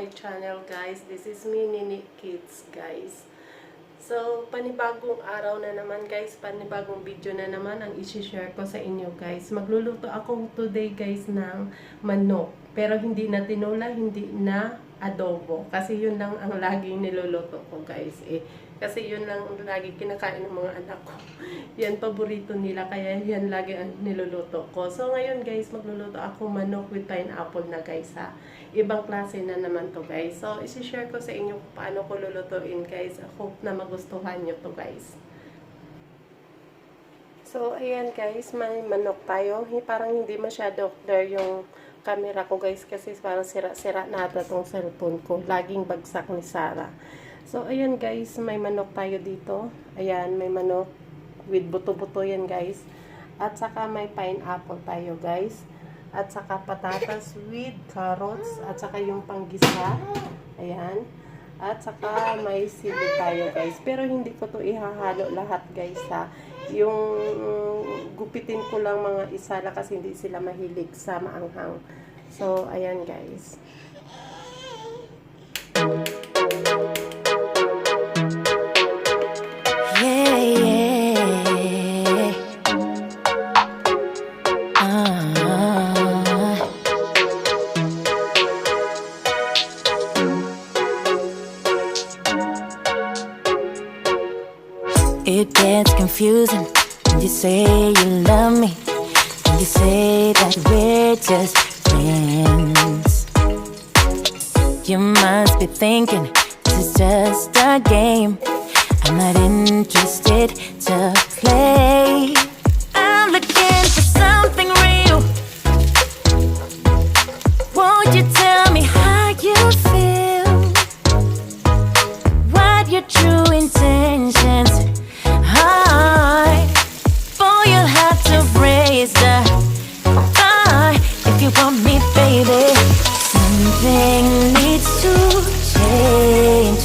my channel, guys. This is me, Nene Kids, guys. So, panibagong araw na naman, guys. Panibagong video na naman ang isi-share ko sa inyo, guys. Magluluto ako today, guys, ng manok. Pero hindi na tinola, hindi na adobo. Kasi yun lang ang laging niluluto ko, guys. Kasi yun lang ang lagi kinakain ng mga anak ko. Yan, paborito nila. Kaya yan lagi ang niluluto ko. So, ngayon, guys, magluluto ako manok with pineapple na, guys, ha. Ibang klase na naman to, guys. So, isi-share ko sa inyo kung paano ko lulutuin, guys. I hope na magustuhan nyo to, guys. So, ayan, guys. May manok tayo. Parang hindi masyado clear yung camera ko, guys. Kasi parang sira-sira na ata tong cellphone ko. Laging bagsak ni Sarah. So, ayan, guys. May manok tayo dito. Ayan, may manok with buto-buto yan, guys. At saka may pineapple tayo, guys. At saka patatas with carrots. At saka yung panggisa. Ayan. At saka may sili tayo, guys. Pero hindi ko to ihahalo lahat, guys, ha. Yung gupitin ko lang mga isa lang kasi hindi sila mahilig sa maanghang. So, ayan, guys. It gets confusing when you say you love me, when you say that we're just friends. You must be thinking this is just a game. I'm not interested to play. I'm looking for something real. Won't you tell me how you feel? What your true intentions are? Boy, you'll have to raise the bar if you want me, baby. Something needs to change.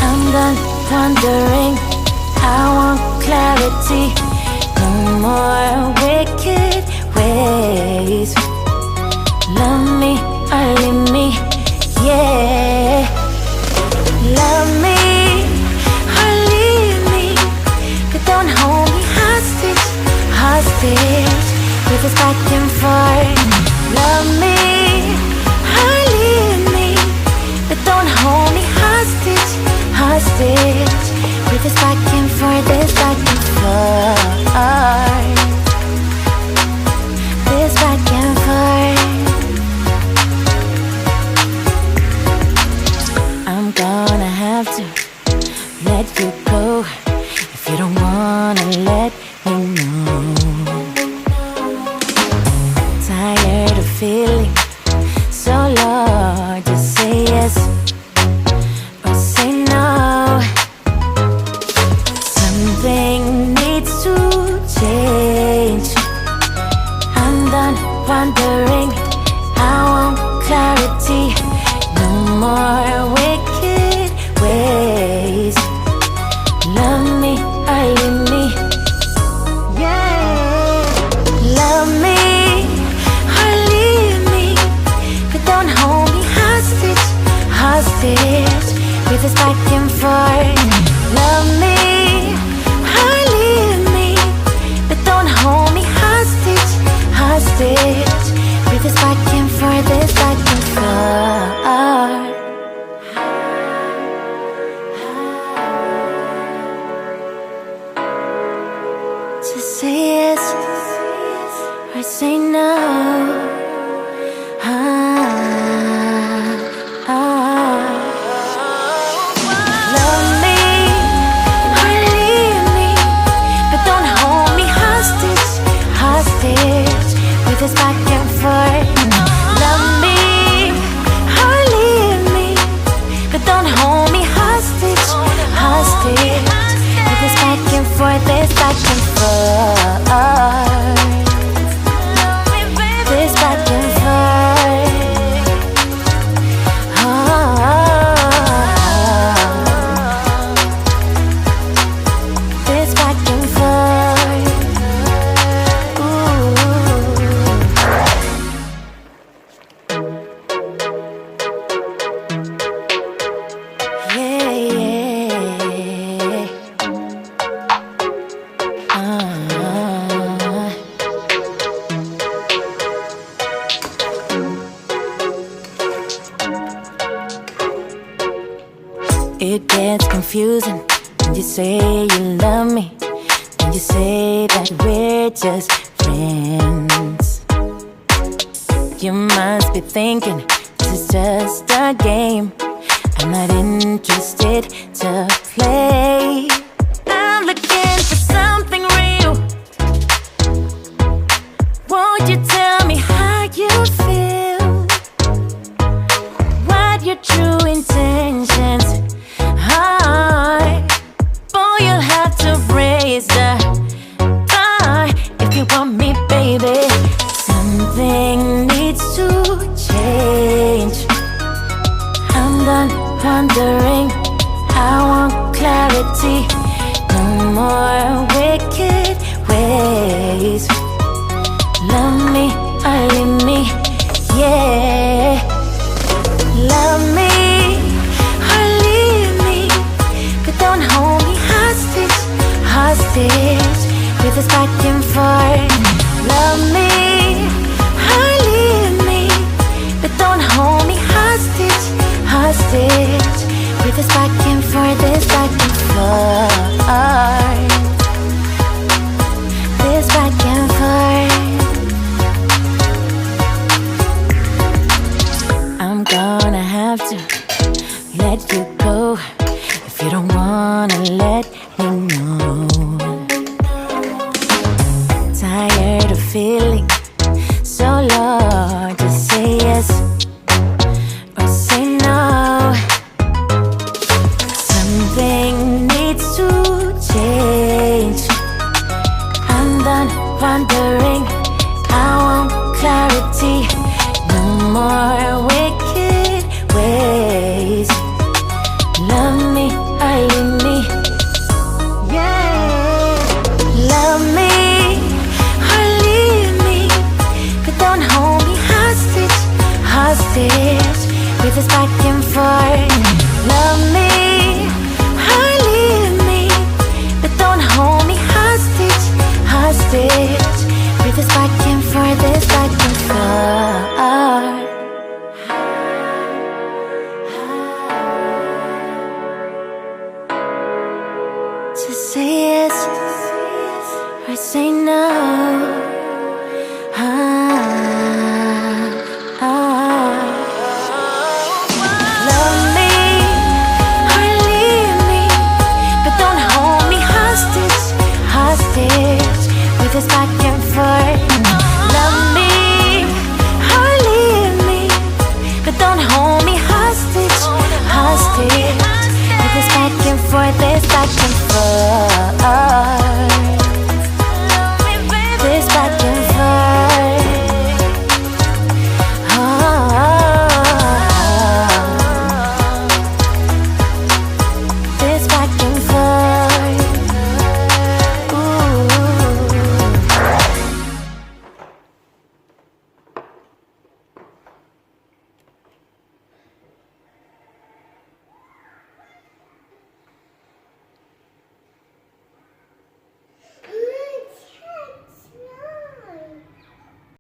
I'm done wondering, I want clarity. No more wicked ways. Love me or leave me, yeah. Love me or leave me, but don't hold me hostage, hostage with this back and forth. Love me or leave me, but don't hold me hostage, hostage with this back and forth, this back and forth, this back and forth. I'm gonna have to let you go if you don't wanna let me know. Tired of feeling so low. Just say yes or say no. Something needs to change. I'm done wondering, I want clarity. No more wicked ways. Love me or leave me, yeah. Love me or leave me, but don't hold me hostage, hostage with this back and forth. Love me or leave me, but don't hold me hostage, hostage with this back and forth, this back and forth. Just say yes or say no. Love me or leave me, but don't hold me hostage, hostage with this back and forth. Love me or leave me, but don't hold me hostage, hostage with this back and forth, this back and forth, this back and forth. This back and forth. Ooh. It gets confusing when you say you love me, when you say that we're just friends. You must be thinking this is just a game. I'm not interested to play. I'm looking for something real. Won't you tell me how you feel? What your true intentions are? Boy, you'll have to raise the bar if you want me, baby. Something needs to change. I'm done wondering. I want clarity. No more wicked ways. Love me or leave me, yeah. Love me or leave me, but don't hold me hostage, hostage with this back and forth. Love me or leave me, but don't hold me hostage, hostage with this back and forth, this back and forth, this back and forth. I'm gonna have to let you go if you don't wanna let me know. Tired of feeling so low. Just say yes or say no. Something needs to change. I'm done wondering. I want clarity. No more wicked ways. Love me or leave me, yeah. Love me or leave me, but don't hold me hostage, hostage with this back and forth. Love me or leave me, but don't hold me hostage, hostage with this back and forth, this back and forth. Just say yes or say no.